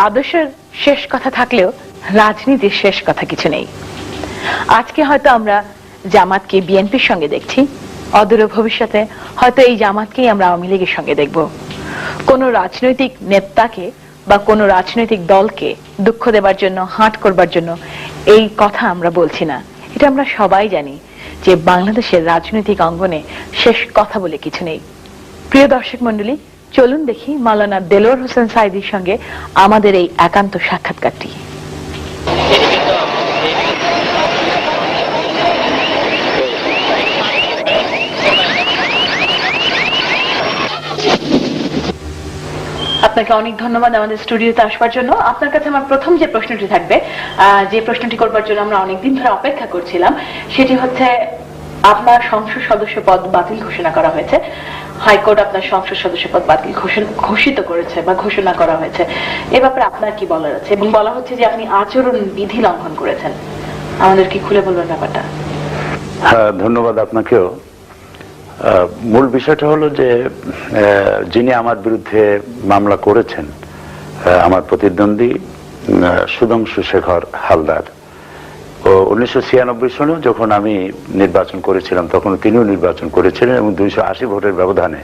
আদর্শের শেষ কথা থাকলেও রাজনীতির শেষ কথা কিছু নেই। আজকে হয়তো আমরা জামাতকে বিএনপির সঙ্গে দেখছি, অদূর ভবিষ্যতে হয়তো এই জামাতকেই আমরা আওয়ামী লীগের সঙ্গে দেখব। কোন রাজনৈতিক নেতাকে বা কোন রাজনৈতিক দলকে দুঃখ দেবার জন্য, হাট করবার জন্য এই কথা আমরা বলছি না। এটা আমরা সবাই জানি যে বাংলাদেশের রাজনৈতিক অঙ্গনে শেষ কথা বলে কিছু নেই। প্রিয় দর্শক মন্ডলী, চলুন দেখি মাওলানা দেলোয়ার হোসেন সাঈদীর সঙ্গে আমাদের এই একান্ত সাক্ষাৎকারটি। আপনাকে অনেক ধন্যবাদ আমাদের স্টুডিওতে আসবার জন্য। আপনার কাছে আমার প্রথম যে প্রশ্নটি থাকবে, যে প্রশ্নটি করবার জন্য আমরা অনেকদিন ধরে অপেক্ষা করছিলাম, সেটি হচ্ছে আপনার সংসদ সদস্য পদ বাতিল ঘোষণা করা হয়েছে। হাইকোর্ট আপনার সংসদ সদস্য পদ বাতিল ঘোষিত করেছে বা ঘোষণা করা হয়েছে। এ ব্যাপারে আপনার কি বলার আছে? এবং বলা হচ্ছে যে আপনি আচরণ বিধি লঙ্ঘন করেছেন। আমাদের কি খুলে বলবেন ব্যাপারটা? হ্যাঁ, ধন্যবাদ আপনাকেও। মূল বিষয়টা হলো যে যিনি আমার বিরুদ্ধে মামলা করেছেন, আমার প্রতিদ্বন্দ্বী সুধাংশু শেখর হালদার, 1996 সনে যখন আমি নির্বাচন করেছিলাম তখন তিনিও নির্বাচন করেছিলেন এবং 280 ভোটের ব্যবধানে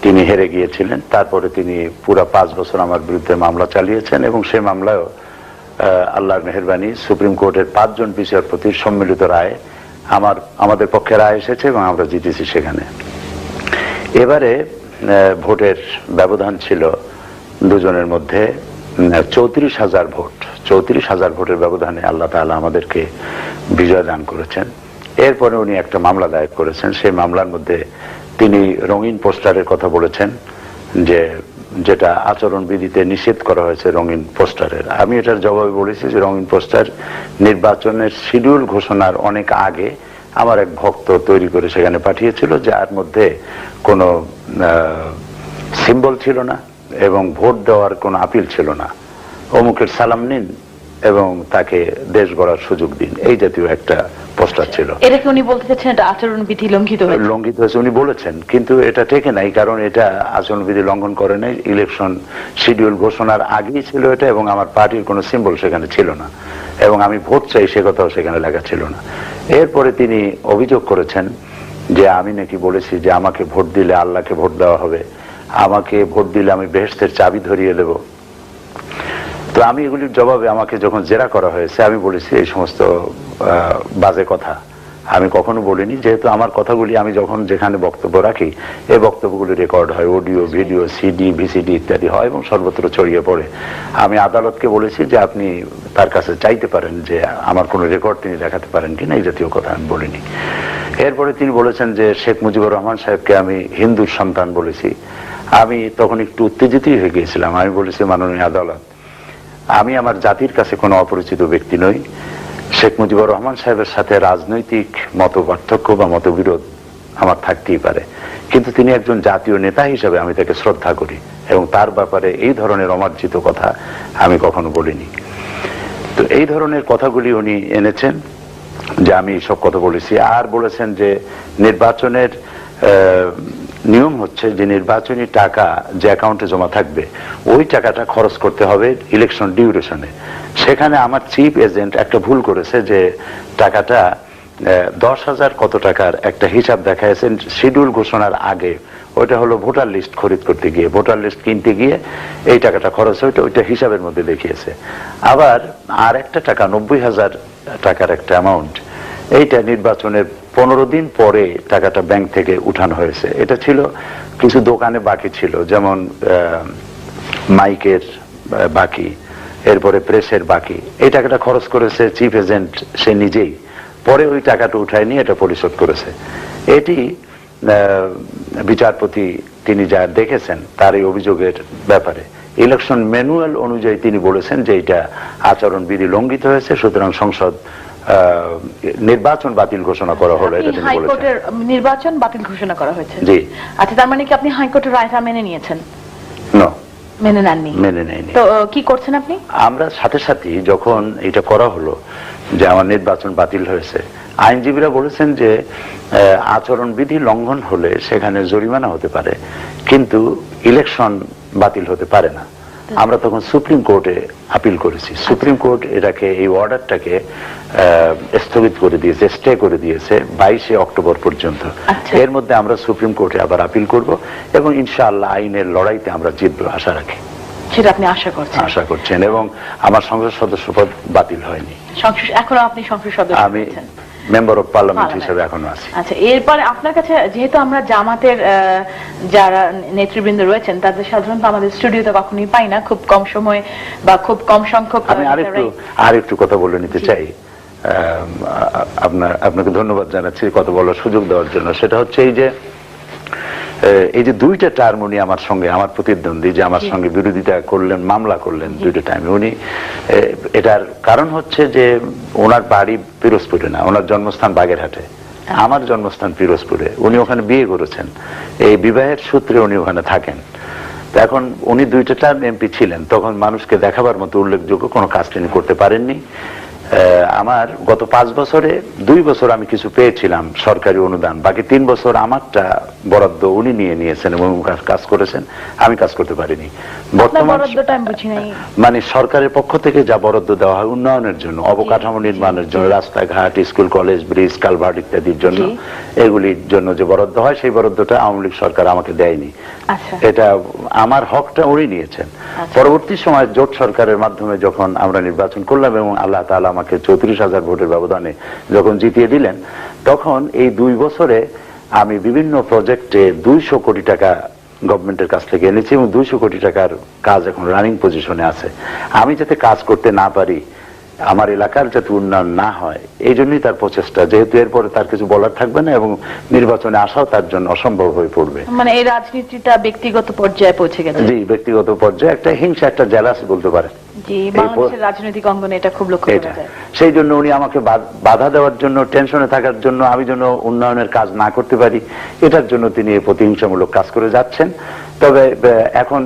তিনি হেরে গিয়েছিলেন। তারপরে তিনি পুরা 5 বছর আমার বিরুদ্ধে মামলা চালিয়েছেন এবং সেই মামলায়ও আল্লাহর মেহেরবানি সুপ্রিম কোর্টের 5 জন বিচারপতির সম্মিলিত রায় আমাদের পক্ষে রায় এসেছে এবং আমরা জিতেছি সেখানে। এবারে ভোটের ব্যবধান ছিল দুজনের মধ্যে 34,000 ভোট। 34,000 ভোটের ব্যবধানে আল্লাহ তাআলা আমাদেরকে বিজয় দান করেছেন। এরপরে উনি একটা মামলা দায়ের করেছেন। সেই মামলার মধ্যে তিনি রঙিন পোস্টারের কথা বলেছেন, যেটা আচরণ বিধিতে নিষেধ করা হয়েছে রঙিন পোস্টারের। আমি এটার জবাবে বলেছি যে রঙিন পোস্টার নির্বাচনের শিডিউল ঘোষণার অনেক আগে আমার এক ভক্ত তৈরি করে সেখানে পাঠিয়েছিল, যার মধ্যে কোনো সিম্বল ছিল না এবং ভোট দেওয়ার কোনো আপিল ছিল না। অমুকের সালাম নিন এবং তাকে দেশ গড়ার সুযোগ দিন, এই জাতীয় একটা পোস্টার ছিল। এটা কি উনি বলতে চাচ্ছেন এটা আচরণ বিধি লঙ্ঘিত হয়েছে উনি বলেছেন, কিন্তু এটা টেকে নাই, কারণ এটা আচরণ বিধি লঙ্ঘন করে নাই। ইলেকশন শিডিউল ঘোষণার আগেই ছিল এটা এবং আমার পার্টির কোনো সিম্বল সেখানে ছিল না এবং আমি ভোট চাই সে কথাও সেখানে লেখা ছিল না। এরপরে তিনি অভিযোগ করেছেন যে আমি নাকি বলেছি যে আমাকে ভোট দিলে আল্লাহকে ভোট দেওয়া হবে, আমাকে ভোট দিলে আমি বেহেশতের চাবি ধরিয়ে দেব। তো আমি এগুলির জবাবে আমাকে যখন জেরা করা হয়েছে আমি বলেছি এই সমস্ত বাজে কথা আমি কখনো বলিনি, যেহেতু আমার কথাগুলি আমি যখন যেখানে বক্তব্য রাখি এই বক্তব্যগুলি রেকর্ড হয়, অডিও, ভিডিও, সিডি, ভিসিডি ইত্যাদি হয় এবং সর্বত্র ছড়িয়ে পড়ে। আমি আদালতকে বলেছি যে আপনি তার কাছে চাইতে পারেন যে আমার কোনো রেকর্ড তিনি দেখাতে পারেন কিনা, এই জাতীয় কথা আমি বলিনি। এরপরে তিনি বলেছেন যে শেখ মুজিবুর রহমান সাহেবকে আমি হিন্দুর সন্তান বলেছি। আমি তখন একটু উত্তেজিতই হয়ে গিয়েছিলাম। আমি বলেছি, মাননীয় আদালত, আমি আমার জাতির কাছে কোনো অপরিচিত ব্যক্তি নই। শেখ মুজিবুর রহমান সাহেবের সাথে রাজনৈতিক মত পার্থক্য বা মতবিরোধ আমার থাকতেই পারে, কিন্তু তিনি একজন জাতীয় নেতা হিসেবে আমি তাকে শ্রদ্ধা করি এবং তার ব্যাপারে এই ধরনের অমার্জিত কথা আমি কখনো বলিনি। তো এই ধরনের কথাগুলি উনি এনেছেন যে আমি সব কথা বলেছি। আর বলেছেন যে নির্বাচনের নিয়ম হচ্ছে যে নির্বাচনী টাকা যে অ্যাকাউন্টে জমা থাকবে ওই টাকাটা খরচ করতে হবে ইলেকশন ডিউরেশনে। সেখানে আমার চিফ এজেন্ট একটা ভুল করেছে, যে টাকাটা 10,000 কত টাকার একটা হিসাব দেখাইছেন শিডিউল ঘোষণার আগে। ওইটা হলো ভোটার লিস্ট খরিদ করতে গিয়ে, ভোটার লিস্ট কিনতে গিয়ে এই টাকাটা খরচ হইতো, ওইটা হিসাবের মধ্যে দেখিয়েছে। আবার আর একটা টাকা 90,000 টাকার একটা অ্যামাউন্ট, এইটা নির্বাচনের 15 দিন পরে টাকাটা ব্যাংক থেকে উঠানো হয়েছে। এটা ছিল কিছু দোকানে বাকি ছিল, যেমন মাইকের বাকি, এরপরে প্রেসের বাকি। এই টাকাটা খরচ করেছে চিফ এজেন্ট সে নিজেই, পরে ওই টাকাটা উঠায় নিয়ে এটা পরিশোধ করেছে। এটি বিচারপতি তিনি যা দেখেছেন তার এই অভিযোগের ব্যাপারে ইলেকশন ম্যানুয়াল অনুযায়ী তিনি বলেছেন যে এটা আচরণ বিধি লঙ্ঘিত হয়েছে, সুতরাং সংসদ নির্বাচন বাতিল ঘোষণা করা হলো। এটা তিনি হাইকোর্টের নির্বাচন বাতিল ঘোষণা করা হয়েছে। জি। আচ্ছা, তার মানে কি আপনি হাইকোর্টের রায়টা মেনে নিয়েছেন? না, মেনে নেননি। মেনে নেয়নি। তো কি করছেন আপনি? আমরা সাথে সাথে যখন এটা করা হলো যে আমার নির্বাচন বাতিল হয়েছে, আইনজীবীরা বলেছেন যে আচরণ বিধি লঙ্ঘন হলে সেখানে জরিমানা হতে পারে, কিন্তু ইলেকশন বাতিল হতে পারে না। আমরা তখন সুপ্রিম কোর্টে আপিল করেছি। সুপ্রিম কোর্ট এটাকে, এই অর্ডারটাকে স্থগিত করে দিয়েছে, স্টে করে দিয়েছে 22 অক্টোবর পর্যন্ত। এর মধ্যে আমরা সুপ্রিম কোর্টে আবার আপিল করব এবং ইনশাআল্লাহ আইনের লড়াইতে আমরা জিতবো আশা রাখি। সেটা আপনি আশা করছেন? এবং আমার সংসদ সদস্য পদ বাতিল হয়নি। এখনো আপনি সংসদ সদস্য? আমি মেম্বার অফ পার্লামেন্ট হিসেবে এখনো আছি। আচ্ছা, এরপরে আপনার কাছে, যেহেতু আমরা জামাতের যারা নেতৃবৃন্দ রয়েছেন তাদের সাধারণত আমাদের স্টুডিওতে কখনোই পাই না, খুব কম সময় বা খুব কম সংখ্যক। আমি আরেকটু কথা বলে নিতে চাই। আপনাকে ধন্যবাদ জানাচ্ছি কথা বলার সুযোগ দেওয়ার জন্য। সেটা হচ্ছে এই যে দুইটা টার্ম উনি আমার সঙ্গে, আমার প্রতিদ্বন্দ্বী যে আমার সঙ্গে বিরোধিতা করলেন, মামলা করলেন দুইটা টাইমে, উনি এটার কারণ হচ্ছে যে ওনার বাড়ি পিরোজপুরে না, ওনার জন্মস্থান বাগেরহাটে, আমার জন্মস্থান পিরোজপুরে। উনি ওখানে বিয়ে করেছেন, এই বিবাহের সূত্রে উনি ওখানে থাকেন। এখন উনি দুইটা টার্ম এমপি ছিলেন, তখন মানুষকে দেখাবার মতো উল্লেখযোগ্য কোনো কাজ তিনি করতে পারেননি। আমার গত 5 বছরে 2 বছর আমি কিছু পেয়েছিলাম সরকারি অনুদান, বাকি 3 বছর আমারটা বরাদ্দ উনি নিয়েছেন এবং কাজ করেছেন, আমি কাজ করতে পারিনি। মানে সরকারের পক্ষ থেকে যা বরাদ্দ দেওয়া হয় উন্নয়নের জন্য, অবকাঠামো নির্মাণের জন্য, রাস্তাঘাট, স্কুল, কলেজ, ব্রিজ, কালভার্ট ইত্যাদির জন্য, এগুলির জন্য যে বরাদ্দ হয় সেই বরাদ্দটা আওয়ামী লীগ সরকার আমাকে দেয়নি। এটা আমার হকটা উনি নিয়েছেন। পরবর্তী সময় জোট সরকারের মাধ্যমে যখন আমরা নির্বাচন করলাম এবং আল্লাহ তাআলা আমাকে 34,000 ভোটের ব্যবধানে যখন জিতিয়ে দিলেন, তখন এই 2 বছরে আমি বিভিন্ন প্রজেক্টে 200 কোটি টাকা গভর্নমেন্টের কাছ থেকে এনেছি এবং 200 কোটি টাকার কাজ এখন রানিং পজিশনে আছে। আমি যাতে কাজ করতে না পারি, আমার এলাকার যাতে উন্নয়ন না হয়, এই জন্যই তার প্রচেষ্টা। যেহেতু এরপরে তার কিছু বলার থাকবে না এবং নির্বাচনে আসাও তার জন্য অসম্ভব হয়ে পড়বে। মানে এই রাজনীতিটা ব্যক্তিগত পর্যায়ে পৌঁছে গেছে। জি, ব্যক্তিগত পর্যায়ে একটা হিংসা, একটা জেলাসি বলতে পারেন। জি, বাংলাদেশের রাজনৈতিক অঙ্গনে এটা খুব লক্ষ্য করা যায়। সেই জন্য উনি আমাকে বাধা দেওয়ার জন্য, টেনশনে থাকার জন্য, আমি যেন উন্নয়নের কাজ না করতে পারি, এটার জন্য তিনি এই প্রতিহিংসামূলক কাজ করে যাচ্ছেন। তবে এখন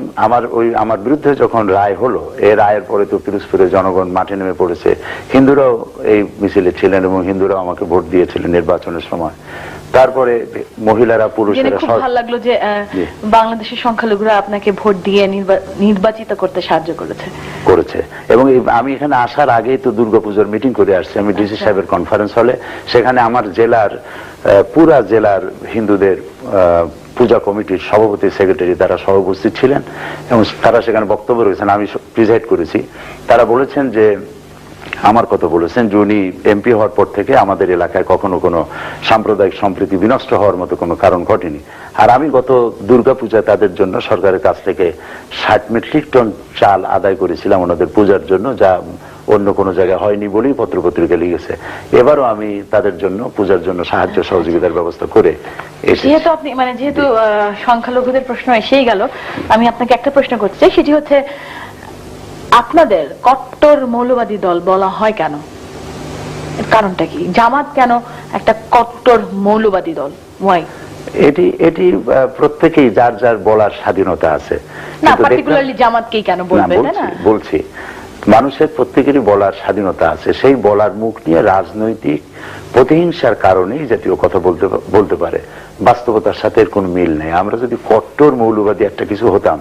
আমার বিরুদ্ধে যখন রায় হলো, এই রায়ের পরে তো পিরোজপুরে জনগণ মাঠে নেমে পড়েছে। হিন্দুরাও এই মিছিলে ছিলেন এবং হিন্দুরাও আমাকে ভোট দিয়েছিলেন নির্বাচনের সময়। তারপরে মহিলারা, পুরুষেরা। খুব ভালো লাগলো যে বাংলাদেশের সংখ্যালঘুরা আপনাকে ভোট দিয়ে নির্বাচিত করতে সাহায্য করেছে। এবং আমি এখানে আসার আগেই তো দুর্গাপূজার মিটিং করে আসছি আমি ডিসি সাহেবের কনফারেন্স হলে। সেখানে আমার জেলার, পুরা জেলার হিন্দুদের পূজা কমিটির সভাপতি, সেক্রেটারি, তারা সহ উপস্থিত ছিলেন এবং তারা সেখানে বক্তব্য রেখেছেন, আমি প্রিজাইড করেছি। তারা বলেছেন যে, আমার কথা বলেছেন যে উনি এমপি হওয়ার পর থেকে আমাদের এলাকায় কখনো কোনো সাম্প্রদায়িক সম্প্রীতি বিনষ্ট হওয়ার মতো কোনো কারণ ঘটেনি। আর আমি গত দুর্গাপূজায় তাদের জন্য সরকারের কাছ থেকে 60 মেট্রিক টন চাল আদায় করেছিলাম ওনাদের পূজার জন্য, যা অন্য কোনো জায়গায় হয়নি বলেই পত্রপত্রিকা লিখেছে। এবারও আমি তাদের জন্য পূজার জন্য সাহায্য সহযোগিতার ব্যবস্থা করে এসেছি। যেহেতু সংখ্যালঘুদের প্রশ্ন এসেই গেল, আমি আপনাকে একটা প্রশ্ন করতে চাই। সেটি হচ্ছে, আপনাদের কট্টর মৌলবাদী দল বলা হয় কেন? কারণটা কি? জামাত কেন একটা কট্টর মৌলবাদী দল? এটি প্রত্যেকেই যার যার বলার স্বাধীনতা আছে। না, পার্টিকুলারলি জামাতকেই কেন বলবে? বলছি, মানুষের প্রত্যেকেরই বলার স্বাধীনতা আছে। সেই বলার মুখ নিয়ে রাজনৈতিক প্রতিহিংসার কারণেই জাতীয় কথা বলতে পারে। বাস্তবতার সাথে এর কোনো মিল নেই। আমরা যদি কট্টর মৌলবাদী একটা কিছু হতাম,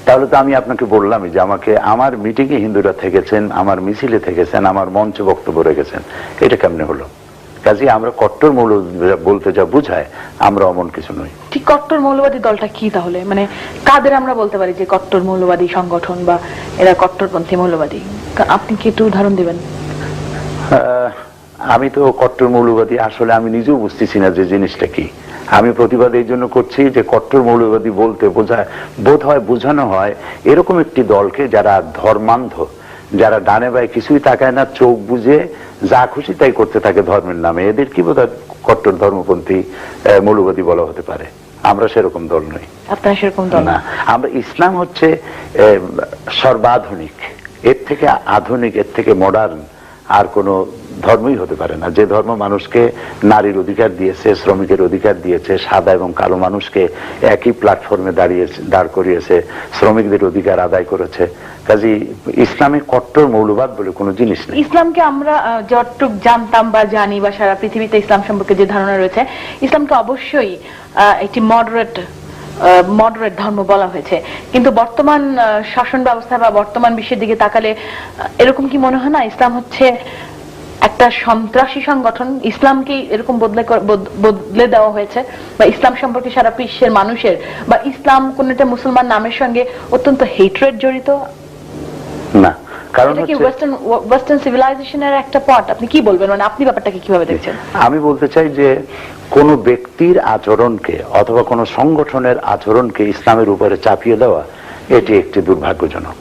তাহলে তো আমি আপনাকে বললামই যে আমাকে আমার মিটিং এ হিন্দুরা থেকেছেন, আমার মিছিলে থেকেছেন, আমার মঞ্চে বক্তব্য রেখেছেন। এটা কেমনে হলো? কাজে আমরা কট্টর মৌলবাদী বলতে যা বুঝায়, আমরা অমন কিছু নই। ঠিক কট্টর মৌলবাদী দলটা কি তাহলে? মানে কাদের আমরা বলতে পারি যে কট্টর মৌলবাদী সংগঠন বা এরা কট্টরপন্থী মৌলবাদী? আপনি কি একটু উদাহরণ দিবেন? আমি তো কট্টর মৌলবাদী আসলে আমি নিজেও বুঝতেছি না যে জিনিসটা কি। আমি প্রতিবাদ এই জন্য করছি যে কট্টর মৌলবাদী বলতে বোঝানো হয় এরকম একটি দলকে যারা ধর্মান্ধ, যারা ডানে বাই কিছুই তাকায় না, চোখ বুঝে যা খুশি তাই করতে থাকে ধর্মের নামে। এদের কি বোধহয় কট্টর ধর্মপন্থী মৌলবাদী বলা হতে পারে? আমরা সেরকম দল নই। আপনারা সেরকম দল না। আমরা, ইসলাম হচ্ছে সর্বাধুনিক, এর থেকে আধুনিক, এর থেকে মডার্ন আর কোনো ধর্মই হতে পারে না। যে ধর্ম মানুষকে নারীর অধিকার দিয়েছে, শ্রমিকের অধিকার দিয়েছে, সাদা এবং কালো মানুষকে একই প্ল্যাটফর্মে দাঁড় করিয়েছে, শ্রমিকদের অধিকার আদায় করেছে। কাজী ইসলামে কট্টর মৌলবাদ বলে কোনো জিনিস নেই। ইসলামকে আমরা যতটুকু জানতাম বা জানি বা সারা পৃথিবীতে ইসলাম সম্পর্কে যে ধারণা রয়েছে, ইসলামকে অবশ্যই একটি মডারেট মডারেট ধর্ম বলা হয়েছে, কিন্তু বর্তমান শাসন ব্যবস্থা বা বর্তমান বিশ্বের দিকে তাকালে এরকম কি মনে হয় না ইসলাম হচ্ছে একটা সন্ত্রাসী সংগঠন? ইসলামকে এরকম বদলে দেওয়া হয়েছে, বা ইসলাম সম্পর্কে সারা বিশ্বের মানুষের, বা ইসলাম কোন একটা মুসলমান নামের সঙ্গে অত্যন্ত হেট্রেড জড়িত? না, কারণ এটা কি ওয়েস্টার্ন সিভিলাইজেশনের একটা পার্ট? আপনি কি বলবেন, মানে আপনি ব্যাপারটাকে কিভাবে দেখছেন? আমি বলতে চাই যে কোন ব্যক্তির আচরণকে অথবা কোন সংগঠনের আচরণকে ইসলামের উপরে চাপিয়ে দেওয়া এটি একটি দুর্ভাগ্যজনক।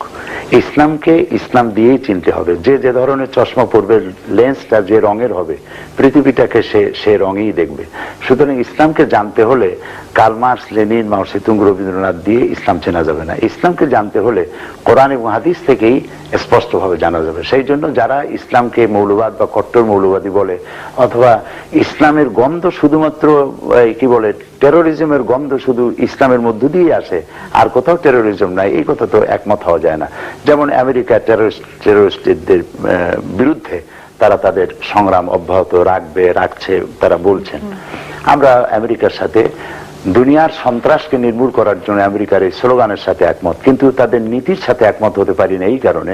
ইসলামকে ইসলাম দিয়েই চিনতে হবে। যে যে ধরনের চশমা পরবে, লেন্সটা যে রঙের হবে, পৃথিবীটাকে সে রঙেই দেখবে। সুতরাং ইসলামকে জানতে হলে কার্ল মার্কস, লেনিন, মাও সেতুং, রবীন্দ্রনাথ দিয়ে ইসলাম চেনা যাবে না। ইসলামকে জানতে হলে কোরআন এবং হাদিস থেকেই স্পষ্টভাবে জানা যাবে। সেই জন্য যারা ইসলামকে মৌলবাদ বা কট্টর মৌলবাদী বলে, অথবা ইসলামের গন্ধ শুধুমাত্র কি বলে টেরোরিজমের গন্ধ শুধু ইসলামের মধ্য দিয়ে আসে, আর কোথাও টেরোরিজম নাই, এই কথা তো একমত হওয়া যায় না। যেমন আমেরিকা টেরোরিস্টদের বিরুদ্ধে তারা তাদের সংগ্রাম অব্যাহত রাখছে, তারা বলছেন। আমরা আমেরিকার সাথে দুনিয়ার সন্ত্রাসকে নির্মূল করার জন্য আমেরিকার এই স্লোগানের সাথে একমত, কিন্তু তাদের নীতির সাথে একমত হতে পারি না এই কারণে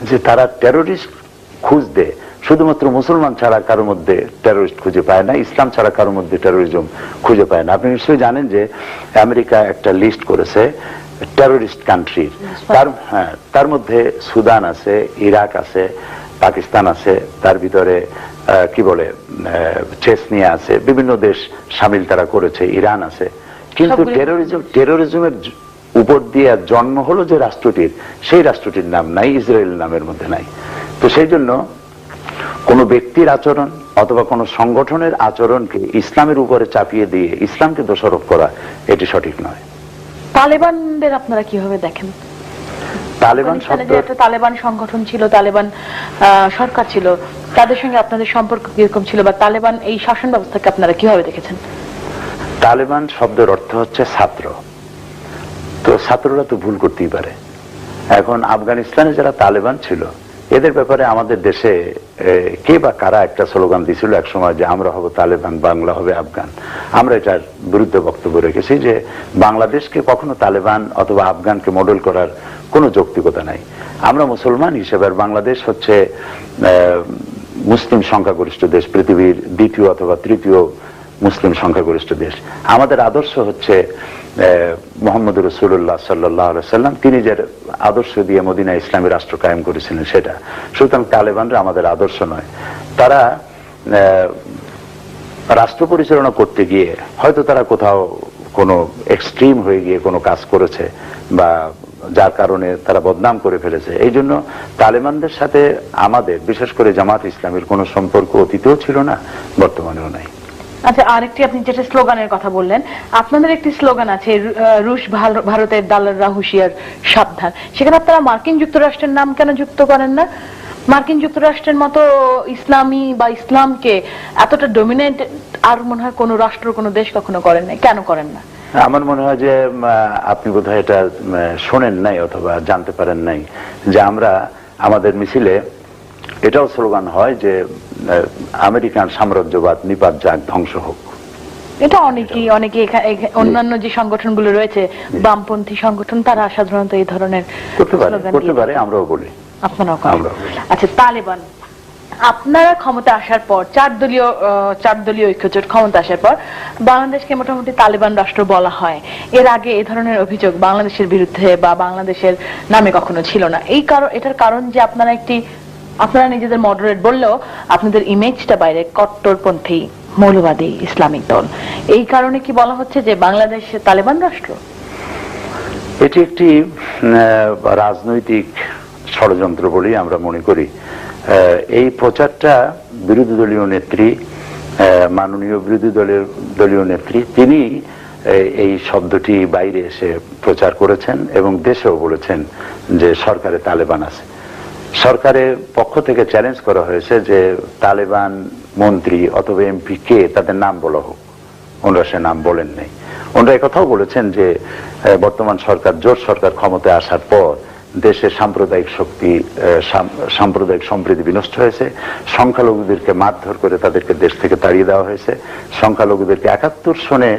যে তারা টেরোরিস্ট খুঁজতে শুধুমাত্র মুসলমান ছাড়া কারোর মধ্যে টেরোরিস্ট খুঁজে পায় না, ইসলাম ছাড়া কারোর মধ্যে টেরোরিজম খুঁজে পায় না। আপনি নিশ্চয়ই জানেন যে আমেরিকা একটা লিস্ট করেছে টেরোরিস্ট কান্ট্রির, তার মধ্যে সুদান আছে, ইরাক আছে, পাকিস্তান আছে, তার ভিতরে কি বলে চেচনিয়া আছে, বিভিন্ন দেশ সামিল তারা করেছে, ইরান আছে। কিন্তু টেরোরিজমের উপর দিয়ে জন্ম হলো যে রাষ্ট্রটির, সেই রাষ্ট্রটির নাম নাই, ইসরায়েল নামের মধ্যে নাই। তো সেই জন্য কোন ব্যক্তির আচরণ অথবা কোন সংগঠনের আচরণকে ইসলামের উপরে চাপিয়ে দিয়ে ইসলামকে দোষারোপ করা এটি সঠিক নয়। তালেবানদের আপনারা কিভাবে দেখেন? তালেবান সংগঠন ছিল, তালেবান সরকার ছিল, তাদের সঙ্গে আপনাদের সম্পর্ক কিরকম ছিল, বা তালেবান এই শাসন ব্যবস্থাকে আপনারা কিভাবে দেখেছেন? তালেবান শব্দের অর্থ হচ্ছে ছাত্র। তো ছাত্ররা তো ভুল করতেই পারে। এখন আফগানিস্তানে যারা তালেবান ছিল, এদের ব্যাপারে আমাদের দেশে কে বা কারা একটা স্লোগান দিয়েছিল এক সময় যে আমরা হব তালেবান, বাংলা হবে আফগান। আমরা এটার বিরুদ্ধে বক্তব্য রেখেছি যে বাংলাদেশকে কখনো তালেবান অথবা আফগানকে মডেল করার কোনো যৌক্তিকতা নাই। আমরা মুসলমান হিসেবে, আর বাংলাদেশ হচ্ছে মুসলিম সংখ্যাগরিষ্ঠ দেশ, পৃথিবীর দ্বিতীয় অথবা তৃতীয় মুসলিম সংখ্যাগরিষ্ঠ দেশ। আমাদের আদর্শ হচ্ছে মোহাম্মদ রাসূলুল্লাহ সাল্লাল্লাহু আলাইহি সাল্লাম, তিনি যে আদর্শ দিয়ে মদিনা ইসলামী রাষ্ট্র কায়েম করেছিলেন সেটা। সুতরাং তালেবানরা আমাদের আদর্শ নয়। তারা রাষ্ট্র পরিচালনা করতে গিয়ে হয়তো তারা কোথাও কোনো এক্সট্রিম হয়ে গিয়ে কোনো কাজ করেছে, বা যার কারণে তারা বদনাম করে ফেলেছে। এই জন্য তালেবানদের সাথে আমাদের, বিশেষ করে জামাত ইসলামের কোনো সম্পর্ক অতীতেও ছিল না, বর্তমানেও নাই। আচ্ছা, আরেকটি আপনি যেটা স্লোগানের কথা বললেন, আপনাদের একটি স্লোগান আছে রুশ ভারতের দালালরা হুঁশিয়ার সাবধান। সেখানে আপনারা মার্কিন যুক্তরাষ্ট্রের নাম কেন যুক্ত করেন না? মার্কিন যুক্তরাষ্ট্রের মতো ইসলামী বা ইসলামকে এতটা ডমিনেট আর মনে হয় কোন রাষ্ট্র, কোন দেশ কখনো করেন নাই, কেন করেন না? আমার মনে হয় যে আপনি বোধহয় এটা শোনেন নাই অথবা জানতে পারেন নাই যে আমরা আমাদের মিছিলে এটাও স্লোগান হয় যে আমেরিকান সাম্রাজ্যবাদ নিপাত যাক, ধ্বংস হোক। এটা অনেকে অন্যান্য যে সংগঠনগুলো রয়েছে, বামপন্থী সংগঠন, তারা সাধারণত এই ধরনের করতে পারে, আমরাও বলি, আপনারাও করেন। আচ্ছা, তালেবান আপনারা ক্ষমতা আসার পর, চার দলীয় ঐক্যজোট ক্ষমতা আসার পর বাংলাদেশকে মোটামুটি তালেবান রাষ্ট্র বলা হয়। এর আগে এই ধরনের অভিযোগ বাংলাদেশের বিরুদ্ধে বা বাংলাদেশের নামে কখনো ছিল না। এটার কারণ যে আপনারা নিজেদের মডারেট বললেও আপনাদের ইমেজটা বাইরে কট্টরপন্থী মৌলবাদী ইসলামিক দল। এই কারণে কি বলা হচ্ছে যে বাংলাদেশ তালেবান রাষ্ট্র? এটি একটি রাজনৈতিক ষড়যন্ত্র বলেই আমরা মনে করি। এই প্রচারটা বিরোধী দলীয় নেত্রী, মাননীয় বিরোধী দলীয় নেত্রী, তিনি এই শব্দটি বাইরে এসে প্রচার করেছেন এবং দেশেও বলেছেন যে সরকারে তালেবান আছে। সরকারের পক্ষ থেকে চ্যালেঞ্জ করা হয়েছে যে তালেবান মন্ত্রী অথবা এমপি কে, তাদের নাম বলা হোক। ওনারা সে নাম বলেন নাই। ওনারা একথাও বলেছেন যে বর্তমান সরকার, জোট সরকার ক্ষমতায় আসার পর দেশে সাম্প্রদায়িক শক্তি, সাম্প্রদায়িক সম্প্রীতি বিনষ্ট হয়েছে, সংখ্যালঘুদেরকে মারধর করে তাদেরকে দেশ থেকে তাড়িয়ে দেওয়া হয়েছে, সংখ্যালঘুদেরকে 71 সনে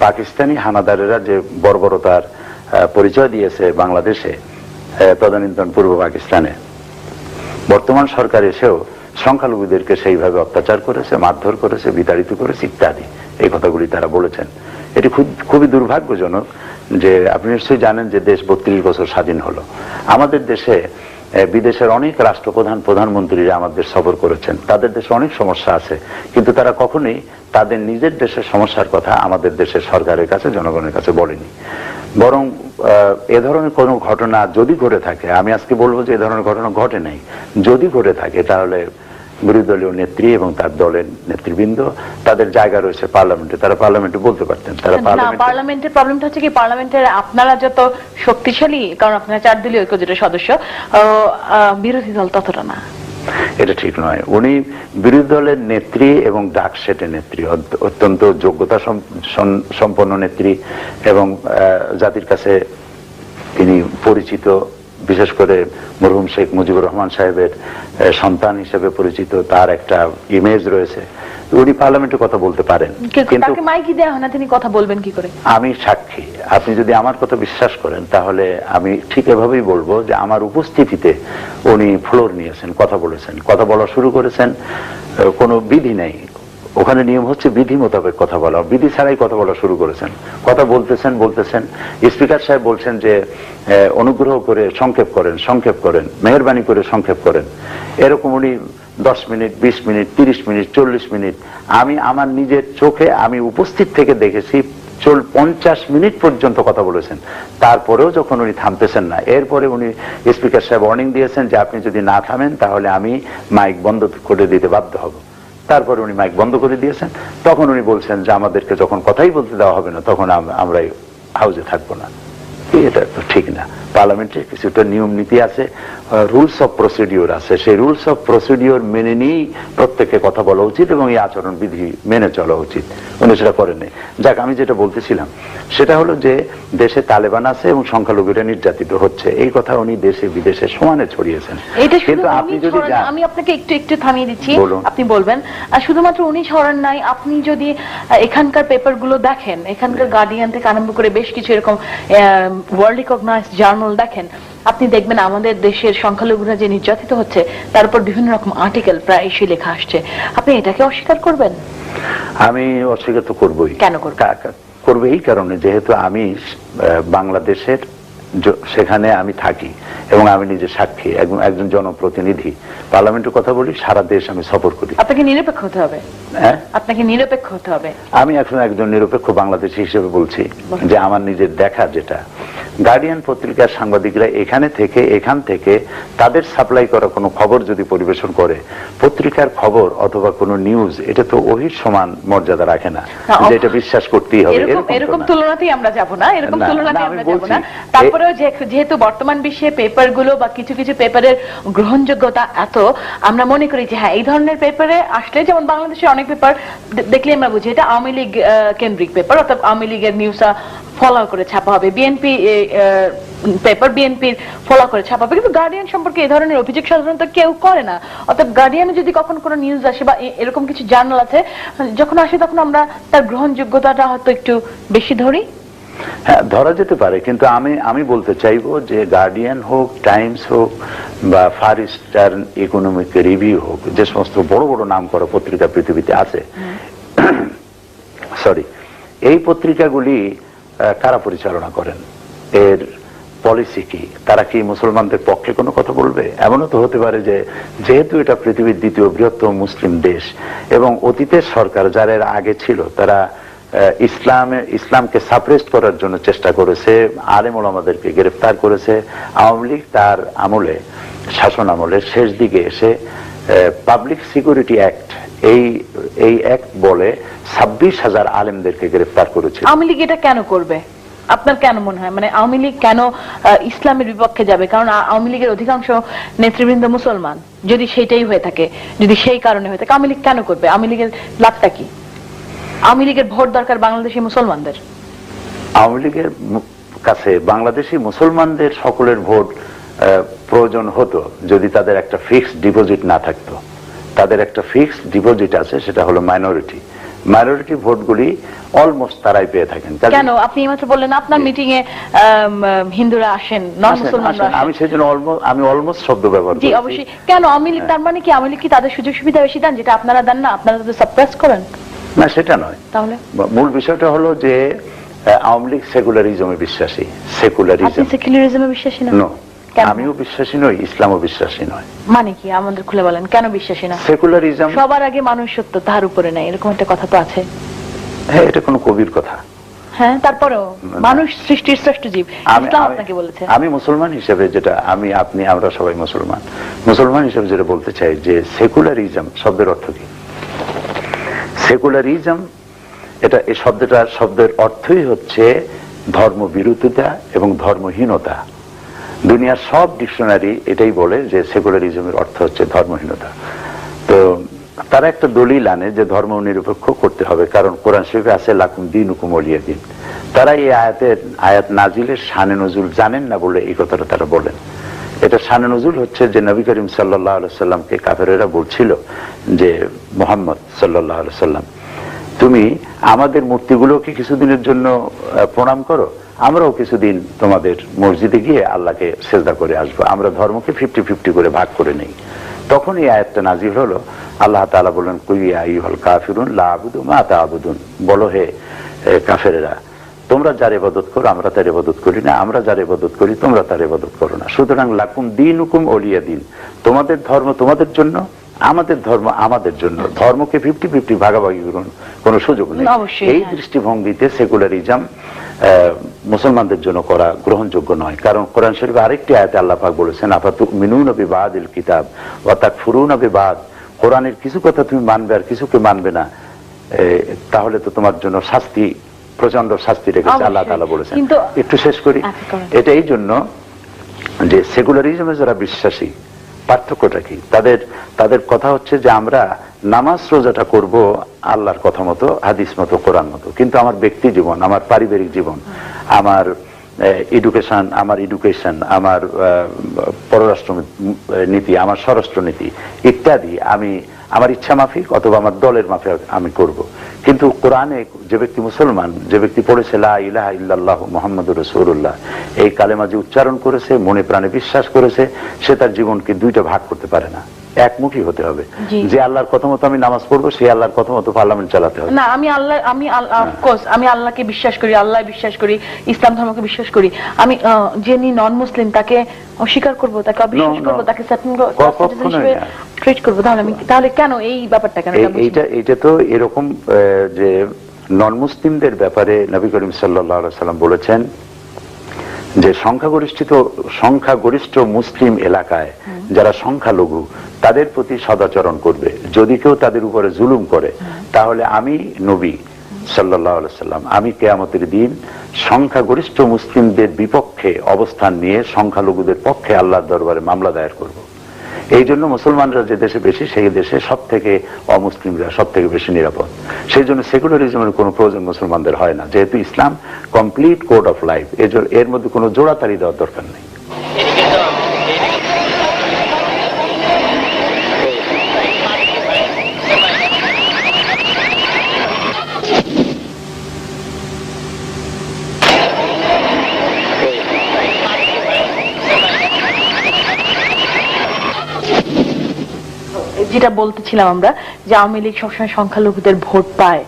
পাকিস্তানি হানাদারেরা যে বর্বরতার পরিচয় দিয়েছে বাংলাদেশে, তদানীন্তন পূর্ব পাকিস্তানে, বর্তমান সরকার এসেও সংখ্যালঘুদেরকে সেইভাবে অত্যাচার করেছে, মারধর করেছে, বিতাড়িত করেছে ইত্যাদি, এই কথাগুলি তারা বলেছেন। এটি খুবই দুর্ভাগ্যজনক যে আপনি নিশ্চয়ই জানেন যে দেশ 32 বছর স্বাধীন হলো। আমাদের দেশে বিদেশের অনেক রাষ্ট্রপ্রধান, প্রধানমন্ত্রীরা আমাদের সফর করেছেন, তাদের দেশে অনেক সমস্যা আছে, কিন্তু তারা কখনোই তাদের নিজের দেশের সমস্যার কথা আমাদের দেশের সরকারের কাছে, জনগণের কাছে বলেনি। বরং এ ধরনের কোনো ঘটনা যদি ঘটে থাকে, আমি আজকে বলবো যে এ ধরনের ঘটনা ঘটে নাই, যদি ঘটে থাকে তাহলে বিরোধী দলীয় নেত্রী এবং তার দলের নেতৃবৃন্দ, তাদের জায়গা রয়েছে পার্লামেন্টে, তারা পার্লামেন্টে বলতে পারতেন। তারা পার্লামেন্টের প্রবলেমটা হচ্ছে কি, পার্লামেন্টের আপনারা যত শক্তিশালী, কারণ আপনারা 4 দলীয় ঐক্যজোটের সদস্য, বিরোধী দল ততটা না। এটা ঠিক নয়। উনি বিরোধী দলের নেত্রী এবং ডাকসেটের নেত্রী, অত্যন্ত যোগ্যতা সম্পন্ন নেত্রী, এবং জাতির কাছে তিনি পরিচিত, বিশেষ করে মরহুম শেখ মুজিবুর রহমান সাহেবের সন্তান হিসেবে পরিচিত, তার একটা ইমেজ রয়েছে। উনি পার্লামেন্টে কথা বলতে পারেন, কিন্তু মাইকি দেওয়া হয় না, তিনি কথা বলবেন কি করে? আমি সাক্ষী। আপনি যদি আমার কথা বিশ্বাস করেন তাহলে আমি ঠিক এভাবেই বলবো যে আমার উপস্থিতিতে উনি ফ্লোর নিয়েছেন, কথা বলেছেন, কথা বলা শুরু করেছেন। কোনো বিধি নেই ওখানে, নিয়ম হচ্ছে বিধি মোতাবেক কথা বলা, বিধি ছাড়াই কথা বলা শুরু করেছেন। কথা বলতেছেন, স্পিকার সাহেব বলছেন যে অনুগ্রহ করে সংক্ষেপ করেন, মেহেরবানি করে সংক্ষেপ করেন। এরকম উনি 10 মিনিট, 20 মিনিট, 30 মিনিট, 40 মিনিট, আমি আমার নিজের চোখে আমি উপস্থিত থেকে দেখেছি 50 মিনিট পর্যন্ত কথা বলেছেন। তারপরেও যখন উনি থামতেছেন না, এরপরে উনি স্পিকার সাহেব ওয়ার্নিং দিয়েছেন যে আপনি যদি না থামেন তাহলে আমি মাইক বন্ধ করে দিতে বাধ্য হব। তারপরে উনি মাইক বন্ধ করে দিয়েছেন। তখন উনি বলছেন যে আমাদেরকে যখন কথাই বলতে দেওয়া হবে না তখন আমরা হাউসে থাকবো না। এটা তো ঠিক না। পার্লামেন্টের কিছুটা নিয়ম নীতি আছে, রুলস অফ প্রসিডিওর আছে, সেই রুলস অফ প্রসিডিওর মেনে নিয়েই প্রত্যেককে কথা বলা উচিত এবং এই আচরণ বিধি মেনে চলা উচিত। উনি সেটা করেননি। যাক, আমি যেটা বলতেছিলাম সেটা হলো যে দেশে তালেবান আছে এবং সংখ্যালঘুরা নির্যাতিত হচ্ছে, এই কথা উনি দেশে বিদেশে সমানে ছড়িয়েছেন। কিন্তু আপনি যদি, আমি আপনাকে একটু থামিয়ে দিচ্ছি, আপনি বলবেন। আর শুধুমাত্র উনি ছড়ান নাই, আপনি যদি এখানকার পেপারগুলো দেখেন, এখানকার গার্ডিয়ান থেকে আরম্ভ করে বেশ কিছু এরকম ওয়ার্ল্ড রিকগনাইজড জার্নাল দেখেন, আপনি দেখবেন আমাদের দেশের সংখ্যালঘুরা যে নির্যাতিত হচ্ছে তার উপর বিভিন্ন রকম আর্টিকেল প্রায় এসে লেখা আসছে। আপনি এটাকে অস্বীকার করবেন? আমি অস্বীকার তো করবোই। কেন করবে? এই কারণে, যেহেতু আমি বাংলাদেশের, সেখানে আমি থাকি এবং আমি নিজে সাক্ষী, একজন জনপ্রতিনিধি, পার্লামেন্টের কথা বলি, সারা দেশ আমি সফর করি। আপনাকে নিরপেক্ষ হতে হবে। আপনাকে নিরপেক্ষ হতে হবে। আমি এখন একজন নিরপেক্ষ বাংলাদেশী হিসেবে বলছি যে আমার নিজের দেখা যেটা, গার্ডিয়ান পত্রিকার সাংবাদিকরা এখান থেকে তাদের সাপ্লাই করা কোনো খবর যদি পরিবেশন করে, পত্রিকার খবর অথবা কোনো নিউজ, এটা তো ওহির সমান মর্যাদা রাখে না, যেটা বিশ্বাস করতেই হবে। এরকম তুলনাতেই আমরা যাব না, এরকম তুলনাতেই আমরা যাব না। তারপরেও যেহেতু বর্তমান বিশ্বে পেপারগুলো বা কিছু কিছু পেপারের গ্রহণযোগ্যতা এত, আমরা মনে করি যে হ্যাঁ, এই ধরনের পেপারে আসলে, যেমন বাংলাদেশের অনেক পেপার দেখলে আমরা বুঝি এটা আওয়ামী লীগ কেন্দ্রিক পেপার, অর্থাৎ আওয়ামী লীগের নিউজটা ফলো করে ছাপা হবে, বিএনপি পেপার বিএনপির ফলো করে ছাপা হবে। কিন্তু গার্ডিয়ান সম্পর্কে এই ধরনের অভিযোগ সাধারণত কেউ করে না। অর্থাৎ গার্ডিয়ানে যদি কখন কোনো নিউজ আসে বা এরকম কিছু জার্নাল আছে, যখন আসে তখন আমরা তার গ্রহণযোগ্যতাটা হয়তো একটু বেশি ধরি। হ্যাঁ, ধরা যেতে পারে, কিন্তু আমি বলতে চাইবো যে গার্ডিয়ান হোক, টাইমস হোক বা ফার ইস্টার্ন ইকোনমিক রিভিউ হোক, যে সমস্ত বড় বড় নাম করা পত্রিকা পৃথিবীতে আছে, এই পত্রিকাগুলি কারা পরিচালনা করেন, এর পলিসি কি, তারা কি মুসলমানদের পক্ষে কোনো কথা বলবে? এমনও তো হতে পারে যে যেহেতু এটা পৃথিবীর দ্বিতীয় বৃহত্তম মুসলিম দেশ এবং অতীতের সরকার যারা এর আগে ছিল তারা ইসলামকে সাপ্রেস করার জন্য চেষ্টা করেছে, আলেম ওলামাদেরকে গ্রেফতার করেছে। আওয়ামী লীগ তার আমলে, শাসন আমলের শেষ দিকে এসে পাবলিক সিকিউরিটি অ্যাক্ট, এই অ্যাক্ট বলে 26,000 আলেমদেরকে গ্রেফতার করেছে। আওয়ামী লীগ এটা কেন করবে? আপনার কেন মনে হয়, মানে আওয়ামী লীগ কেন ইসলামের বিপক্ষে যাবে? কারণ আওয়ামী লীগের অধিকাংশ নেতৃবৃন্দ মুসলমান। যদি সেটাই হয়ে থাকে, যদি সেই কারণে হয়ে থাকে, আওয়ামী লীগ কেন করবে? আওয়ামী লীগের লাভটা কি? আওয়ামী লীগের ভোট দরকার বাংলাদেশি মুসলমানদের। আওয়ামী লীগের কাছে বাংলাদেশি মুসলমানদের সকলের ভোট প্রয়োজন হতো যদি তাদের একটা ফিক্সড ডিপোজিট না থাকতো। তাদের একটা ফিক্সড ডিপোজিট আছে, সেটা হলো মাইনরিটি ভোটগুলি অলমোস্ট তারাই পেয়ে থাকেন। কেন আপনি মাত্র বললেন আপনার মিটিং এ হিন্দুরা আসেন, নন মুসলমানরা আসেন, আমি সেজন্য আমি অলমোস্ট শব্দ ব্যবহার করি। জি অবশ্যই। কেন আওয়ামী লীগ, তার মানে কি আওয়ামী লীগ কি তাদের সুযোগ সুবিধা বেশি দেন যেটা আপনারা দেন না? আপনারা তো সাপ্রেস করেন। না, সেটা নয়। তাহলে মূল বিষয়টা হলো যে আওয়ামী লীগ সেকুলারিজমে বিশ্বাসী। আপনি সেকুলারিজমে বিশ্বাসী না? আমিও বিশ্বাসী নই, ইসলামও বিশ্বাসী নয়। মানে কি আমাদের খুলে বলেন, কেন বিশ্বাসী না? সেকুলারিজম সবার আগে মানুষ সত্য, তার উপরে নাই, এরকম একটা কথা তো আছে। হ্যাঁ, এটা কোনো কবির কথা। হ্যাঁ, তারপরেও মানুষ সৃষ্টির শ্রেষ্ঠ জীব, ইসলাম আপনাকে বলেছে। আমি মুসলমান হিসেবে যেটা, আপনি আমরা সবাই মুসলমান হিসেবে যেটা বলতে চাই যে সেকুলারিজম শব্দের অর্থ কি? সেকুলারিজম এই শব্দের অর্থই হচ্ছে ধর্মবিরোধিতা এবং ধর্মহীনতা। দুনিয়ার সব ডিকশনারি এটাই বলে যে সেকুলারিজমের অর্থ হচ্ছে ধর্মহীনতা। তো তারা একটা দলিল আনে যে ধর্ম নিরপেক্ষ করতে হবে, কারণ কোরআন শরীফে আছে লাকুম দীনুকুম ওয়ালিয়া দিন। তারা এই আয়াত নাজিলের শানে নজুল জানেন না বলে এই কথাটা তারা বলেন। এটা শানে নজুল হচ্ছে যে নবী করিম সাল্লাল্লাহু আলাইহি সাল্লামকে কাফেরেরা বলছিল যে মুহাম্মদ সাল্লাল্লাহু আলাইহি সাল্লাম, তুমি আমাদের মূর্তিগুলোকে কিছুদিনের জন্য প্রণাম করো, আমরাও কিছুদিন তোমাদের মসজিদে গিয়ে আল্লাহকে সেজদা করে আসবো, আমরা ধর্মকে 50-50 করে ভাগ করে নেই। তখন এই আয়াতটা নাজিল হলো। আল্লাহ তাআলা বলেন কুল ইয়া আইয়ুহাল কাফিরুন লা আ'বুদু মা তা'বুদুন, বলো হে কাফেরেরা, তোমরা যার ইবাদত করো আমরা তার ইবাদত করি না, আমরা যার ইবাদত করি তোমরা তার ইবাদত করো না। সুতরাং লাকুম দীনুকুম ওলিয়া দিন, তোমাদের ধর্ম তোমাদের জন্য, আমাদের ধর্ম আমাদের জন্য। ধর্মকে 50-50 ভাগাভাগি করুন কোনো সুযোগ নেই। এই দৃষ্টিভঙ্গিতে সেকুলারিজম মুসলমানদের জন্য করা গ্রহণযোগ্য নয়। কারণ কোরআন শরীফে আরেকটি আয়াতে আল্লাহ পাক বলেছেন আফাতুমিনুনা বিবাদিল কিতাব ওয়া তাকফুরুনা বিবাদ, কোরআনের কিছু কথা তুমি মানবে আর কিছুকে মানবে না, তাহলে তো তোমার জন্য শাস্তি, প্রচন্ড শাস্তি রেখেছে আল্লাহ তাআলা বলেছেন। একটু শেষ করি। এটা এই জন্য যে সেকুলারিজমে যারা বিশ্বাসী, পার্থক্যটা কি? তাদের কথা হচ্ছে যে আমরা নামাজ রোজাটা করব আল্লাহর কথা মতো, হাদিস মতো, কোরআন মতো, কিন্তু আমার ব্যক্তি জীবন, আমার পারিবারিক জীবন, আমার এডুকেশন, আমার পররাষ্ট্র নীতি, আমার স্বরাষ্ট্র নীতি ইত্যাদি আমি আমার ইচ্ছা মাফিক অথবা আমার দলের মাফিক আমি করব। কিন্তু কোরআনে যে ব্যক্তি মুসলমান, যে ব্যক্তি পড়েছে লা ইলাহা ইল্লাল্লাহু মুহাম্মাদুর রাসূলুল্লাহ, এই কালেমা যে উচ্চারণ করেছে, মনে প্রাণে বিশ্বাস করেছে, সে তার জীবনকে দুইটা ভাগ করতে পারে না, একমুখী হতে হবে। যে আল্লাহর কথা মতো আমি নামাজ পড়বো, সেই আল্লাহর কথা মতো পার্লামেন্ট চালাতে হবে না। আমি আল্লাহকে বিশ্বাস করি, আল্লাহ বিশ্বাস করি, ইসলাম ধর্মকে বিশ্বাস করি। আমি যিনি নন মুসলিম তাকে অস্বীকার করব, তাকে অবিশ্বাস করব, তাকে ট্রিট করব, তাহলে কেন এই ব্যাপারটা কেন? এইটা তো এরকম যে নন মুসলিমদের ব্যাপারে নবী করিম সাল্লাল্লাহু আলাইহি সাল্লাম বলেছেন যে সংখ্যাগরিষ্ঠ মুসলিম এলাকায় যারা সংখ্যালঘু তাদের প্রতি সদাচরণ করবে। যদি কেউ তাদের উপরে জুলুম করে, তাহলে আমি নবী সাল্লাল্লাহু আলাইহি সাল্লাম, আমি কিয়ামতের দিন সংখ্যাগরিষ্ঠ মুসলিমদের বিপক্ষে অবস্থান নিয়ে সংখ্যালঘুদের পক্ষে আল্লাহর দরবারে মামলা দায়ের করব। এই জন্য মুসলমানরা যে দেশে বেশি, সেই দেশে সব থেকে অমুসলিমরা সব থেকে বেশি নিরাপদ। সেই জন্য সেকুলারিজমের কোনো প্রয়োজন মুসলমানদের হয় না, যেহেতু ইসলাম কমপ্লিট কোড অফ লাইফ। এর মধ্যে কোনো জোড়াতাড়ি দেওয়ার দরকার নেই। যেটা বলতেছিলাম আমরা, যে আওয়ামী লীগ সবসময় সংখ্যালঘুদের ভোট পায়,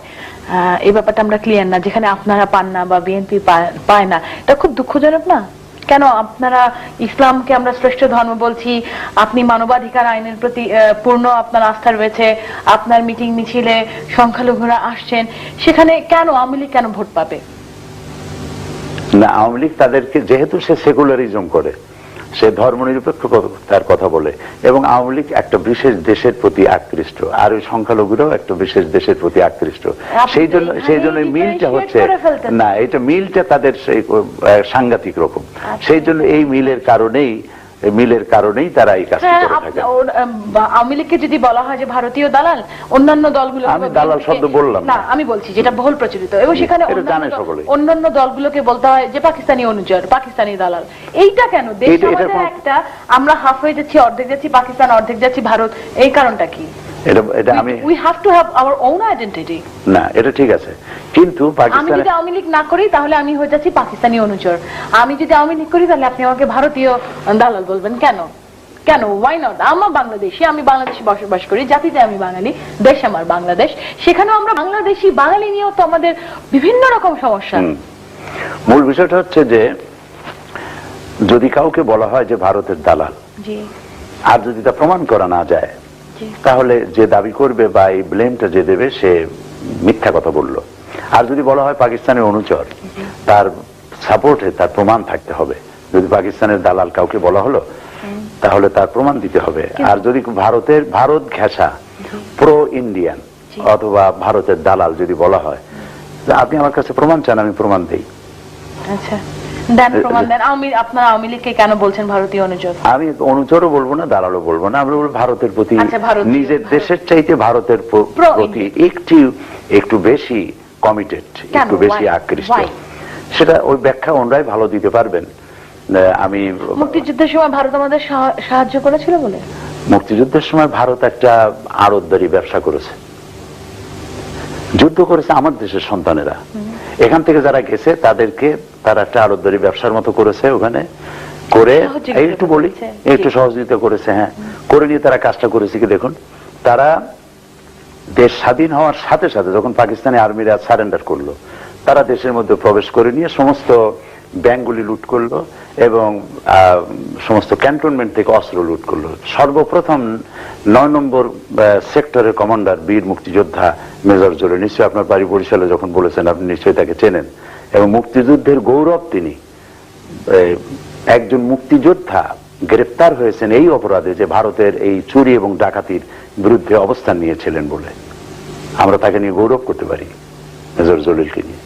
এই ব্যাপারটা আমরা ক্লিয়ার না, যেখানে আপনারা পান না বা বিএনপি পায় না, এটা খুব দুঃখজনক না? কেন আপনারা ইসলামকে আমরা শ্রেষ্ঠ ধর্ম বলছি, আপনি মানবাধিকার আইনের প্রতি পূর্ণ আপনার আস্থা রয়েছে, আপনার মিটিং মিছিলে সংখ্যালঘুরা আসছেন, সেখানে কেন আওয়ামী লীগ কেন ভোট পাবে না? আওয়ামী লীগ তাদেরকে, যেহেতু সে সেকুলারিজম করে, সে ধর্মনিরপেক্ষতার কথা বলে, এবং আওয়ামী লীগ একটা বিশেষ দেশের প্রতি আকৃষ্ট, আর ওই সংখ্যালঘুরাও একটা বিশেষ দেশের প্রতি আকৃষ্ট। সেই জন্য মিলটা হচ্ছে না, এটা মিলটা তাদের সেই সাংঘাতিক রকম। সেই জন্য এই মিলের কারণেই এই মিলের কারণেই তারা এই কাজটি হ্যাঁ, করে থাকে। আওয়ামী লীগকে যদি বলা হয় যে ভারতীয় দালাল, অন্যান্য দলগুলো, আমি দালাল শব্দ বললাম না, আমি বলছি যেটা বহুল প্রচলিত, এবং সেখানে এটা জানে সকলেই। অন্যান্য দলগুলোকে বলতে হয় যে পাকিস্তানি অনুচর, পাকিস্তানি দালাল। এইটা কেন? দেশ আমাদের একটা, আমরা হাফ হয়ে যাচ্ছি, অর্ধেক যাচ্ছি পাকিস্তান, অর্ধেক যাচ্ছি ভারত, এই কারণটা কি? এটা আমি we have to have our own identity. না, এটা ঠিক আছে, কিন্তু আমি পাকিস্তানে যদি আওয়ামী লীগ না করি তাহলে আমি হয়ে যাচ্ছি পাকিস্তানি অনুচর, আমি যদি আওয়ামী লীগ করি তাহলে আপনি আমাকে ভারতীয় দালাল বলবেন কেন? কেন? Why not? আমার বাংলাদেশি, আমি বাংলাদেশে বসবাস করি, জাতিতে আমি বাঙালি, দেশ আমার বাংলাদেশ, সেখানেও আমরা বাংলাদেশি বাঙালি নিয়েও তো আমাদের বিভিন্ন রকম সমস্যা। মূল বিষয়টা হচ্ছে যে যদি কাউকে বলা হয় যে ভারতের দালাল, জি, আর যদি তা প্রমাণ করা না যায়, জি, তাহলে যে দাবি করবে বা এই ব্লেমটা যে দেবে সে মিথ্যা কথা বলল। আর যদি বলা হয় পাকিস্তানের অনুচর, তার সাপোর্টে তার প্রমাণ থাকতে হবে। যদি পাকিস্তানের দালাল কাউকে বলা হলো, তাহলে তার প্রমাণ দিতে হবে। আর যদি ভারত ঘেঁষা প্রো ইন্ডিয়ান অথবা ভারতের দালাল যদি বলা হয়, আপনি আমার কাছে প্রমাণ চান, আমি প্রমাণ দেই। আচ্ছা, দেন, প্রমাণ দেন। আপনারা আওয়ামী লীগকে কেন বলছেন ভারতীয় অনুচর? আমি অনুচরও বলবো না, দালালও বলবো না, আমরা বলবো ভারতের প্রতি, আচ্ছা, নিজের দেশের চাইতে ভারতের প্রতি একটু বেশি কমিটেড, একটু বেশি আকৃষ্ট। সেটা ওই ব্যাখ্যা ওনারাই ভালো দিতে পারবেন। আমি মুক্তিযুদ্ধের সময় ভারত আমাদের সাহায্য করেছিল বলে? মুক্তিযুদ্ধের সময় ভারত একটা আড়তদারি ব্যবসা করেছে, যুদ্ধ করেছে আমার দেশের সন্তানেরা। এখান থেকে যারা গেছে তাদেরকে তারা একটা আড়তদারি ব্যবসার মতো করেছে, ওখানে করে একটু বলি একটু সহযোগিতা করেছে। হ্যাঁ, করে নিয়ে তারা কাজটা করেছে কি দেখুন, তারা দেশ স্বাধীন হওয়ার সাথে সাথে যখন পাকিস্তানি আর্মিরা সারেন্ডার করলো, তারা দেশের মধ্যে প্রবেশ করে নিয়ে সমস্ত ব্যাংকগুলি লুট করলো এবং সমস্ত ক্যান্টনমেন্ট থেকে অস্ত্র লুট করলো। সর্বপ্রথম 9 নম্বর সেক্টরের কমান্ডার বীর মুক্তিযোদ্ধা মেজর জলিল, নিশ্চয়ই আপনার বাড়ি বরিশালে, যখন বলেছেন আপনি নিশ্চয়ই তাকে চেনেন, এবং মুক্তিযুদ্ধের গৌরব তিনি। একজন মুক্তিযোদ্ধা গ্রেপ্তার হয়েছেন এই অপরাধে যে ভারতের এই চুরি এবং ডাকাতির বিরুদ্ধে অবস্থান নিয়েছিলেন বলে আমরা তাকে নিয়ে গৌরব করতে পারি, মেজর জলিলকে নিয়ে।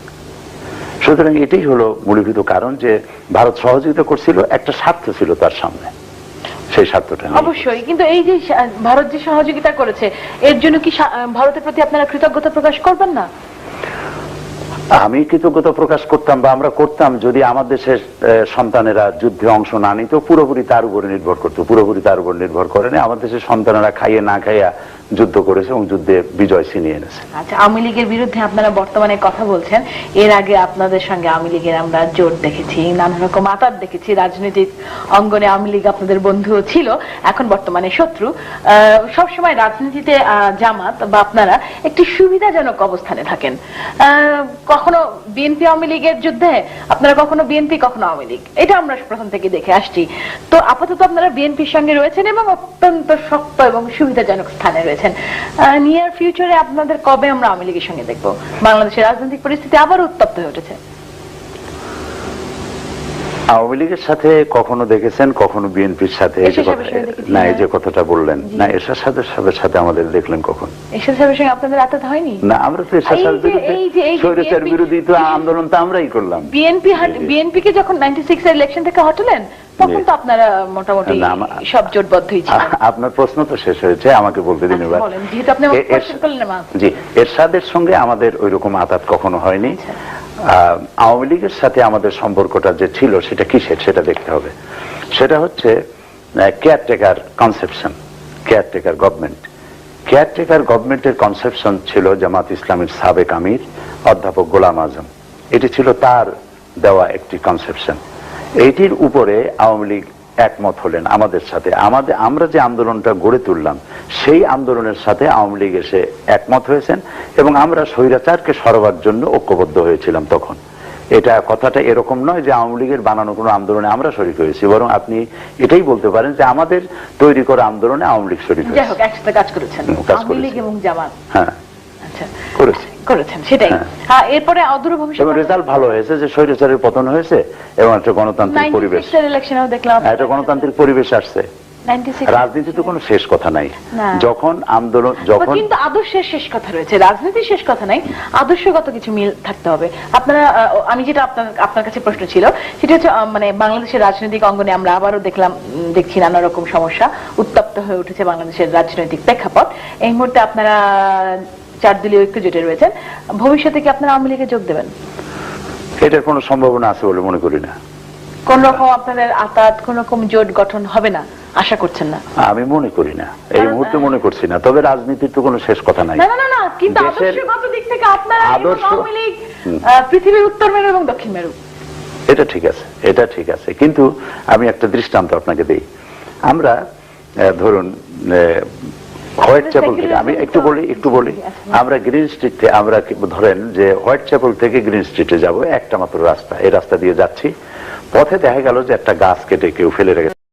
সুতরাং এটাই হলো মূলীভূত কারণ যে ভারত সহযোগিতা করছিল, একটা স্বার্থ ছিল তার সামনে, সেই স্বার্থটা অবশ্যই। কিন্তু এই যে ভারত যে সহযোগিতা করেছে, এর জন্য কি ভারতের প্রতি আপনারা কৃতজ্ঞতা প্রকাশ করবেন না? আমি কৃতজ্ঞতা প্রকাশ করতাম বা আমরা করতাম যদি আমার দেশের সন্তানেরা যুদ্ধে অংশ না নিত, পুরোপুরি তার উপরে নির্ভর করতো। পুরোপুরি তার উপর নির্ভর করে না, আমার দেশের সন্তানেরা খাইয়ে না খাইয়া যুদ্ধ করেছে এবং যুদ্ধে বিজয় ছিনিয়ে এনেছে। আচ্ছা, আওয়ামী লীগের বিরুদ্ধে আপনারা বর্তমানে কথা বলছেন, এর আগে আপনাদের সঙ্গে আওয়ামী লীগের আমরা জোট দেখেছি, নানা রকম আতাত দেখেছি, রাজনৈতিক অঙ্গনে আওয়ামী লীগ আপনাদের বন্ধুও ছিল, এখন বর্তমানে শত্রু। সবসময় রাজনীতিতে জামাত বা আপনারা একটি সুবিধাজনক অবস্থানে থাকেন। কখনো বিএনপি আওয়ামী লীগের যুদ্ধে আপনারা কখনো বিএনপি, কখনো আওয়ামী লীগ, এটা আমরা প্রথম থেকে দেখে আসছি। তো আপাতত আপনারা বিএনপির সঙ্গে রয়েছেন এবং অত্যন্ত শক্ত এবং সুবিধাজনক স্থানে রয়েছেন। নিয়ার ফিউচারে আপনাদের কবে আমরা আওয়ামী লীগের সঙ্গে দেখবো? বাংলাদেশের রাজনৈতিক পরিস্থিতি আবার উত্তপ্ত হয়ে উঠেছে। আওয়ামী লীগের সাথে কখনো দেখেছেন, কখনো বিএনপির সাথে, না এই যে কথাটা বললেন, না এরশাদ সাহেবের সাথে আমাদের দেখলেন কখন? এরশাদ সাহেবের সঙ্গে আপনাদের আতাত হয়নি? না, আমরা তো এরশাদ সাহেবের স্বৈরাচার বিরোধী তো আন্দোলন তো আমরাই করলাম। বিএনপি কে যখন 96 এর ইলেকশন থেকে হটালেন, তখন তো আপনারা মোটামুটি সব জোটবদ্ধই ছিলেন। আপনার প্রশ্ন তো শেষ হয়েছে, আমাকে বলতে দিন এবার। যেহেতু আপনি আমাকে কোশ্চেন করলেন না। জি, এরশাদের সঙ্গে আমাদের ওইরকম আতাত কখনো হয়নি। আওয়ামী লীগের সাথে আমাদের সম্পর্কটা যে ছিল সেটা কিসের, সেটা দেখতে হবে। সেটা হচ্ছে caretaker conception, caretaker government. Caretaker গভর্নমেন্টের কনসেপশন ছিল জামাত ইসলামের সাবেক আমির অধ্যাপক গোলাম আজম, এটি ছিল তার দেওয়া একটি কনসেপশন। এইটির উপরে আওয়ামী লীগ একমত হলেন আমাদের সাথে। আমরা যে আন্দোলনটা গড়ে তুললাম সেই আন্দোলনের সাথে আওয়ামী লীগ এসে একমত হয়েছেন এবং আমরা স্বৈরাচারকে সরাবার জন্য ঐক্যবদ্ধ হয়েছিলাম তখন। এটা কথাটা এরকম নয় যে আওয়ামী লীগের বানানো কোনো আন্দোলনে আমরা শরীক হয়েছি, বরং আপনি এটাই বলতে পারেন যে আমাদের তৈরি করা আন্দোলনে আওয়ামী লীগ শরীক হয়েছে। যাই হোক, একসাথে কাজ করেছেন আওয়ামী লীগ এবং জামাত। হ্যাঁ, আচ্ছা, করেছেন সেটাই। এরপরে অদূর ভবিষ্যতে রেজাল্ট ভালো হয়েছে যে স্বৈরাচারের পতন হয়েছে এবং একটা গণতান্ত্রিক পরিবেশ, ইলেকশনেও দেখলাম একটা গণতান্ত্রিক পরিবেশ আসছে। 96 রাজনীতি তো কোনো শেষ কথা নাই। না। যখন আন্দোলন কিন্তু আদর্শের শেষ কথা রয়েছে, রাজনীতির শেষ কথা নাই, আদর্শগত কিছু মিল থাকতে হবে। আপনারা আমি যেটা আপনার কাছে প্রশ্ন ছিল সেটা হচ্ছে মানে বাংলাদেশের রাজনৈতিক অঙ্গনে আমরা আবারও দেখছি নানা রকম সমস্যা, উত্তপ্ত হয়ে উঠেছে বাংলাদেশের রাজনৈতিক প্রেক্ষাপট। এই মুহূর্তে আপনারা 4 দলীয় ঐক্য জোটে রয়েছেন, ভবিষ্যতে কি আপনারা আওয়ামী লীগে যোগ দেবেন? এটার কোনো সম্ভাবনা আছে বলে মনে করি না। কোন রকম আপনাদের আতাত কোন রকম জোট গঠন হবে না আশা করছেন না? আমি মনে করি না, এই মুহূর্তে মনে করছি না। তবে রাজনীতির তো কোনো শেষ কথা নাই। না না না, কিন্তু আদর্শগত দিক থেকে আপনারা আওয়ামী লীগ পৃথিবীর উত্তর মেরু এবং দক্ষিণ মেরু। এটা ঠিক আছে, এটা ঠিক আছে, কিন্তু আমি একটা দৃষ্টান্ত আপনাকে দেই। আমরা ধরুন হোয়াইট চ্যাপেল থেকে, আমি একটু বলি, আমরা গ্রিন স্ট্রিট, আমরা ধরেন যে হোয়াইট চ্যাপেল থেকে গ্রিন স্ট্রিটে যাব, একটা মাত্র রাস্তা, এই রাস্তা দিয়ে যাচ্ছি, পথে দেখা গেল যে একটা গাছ কেটে কেউ ফেলে রেখেছে।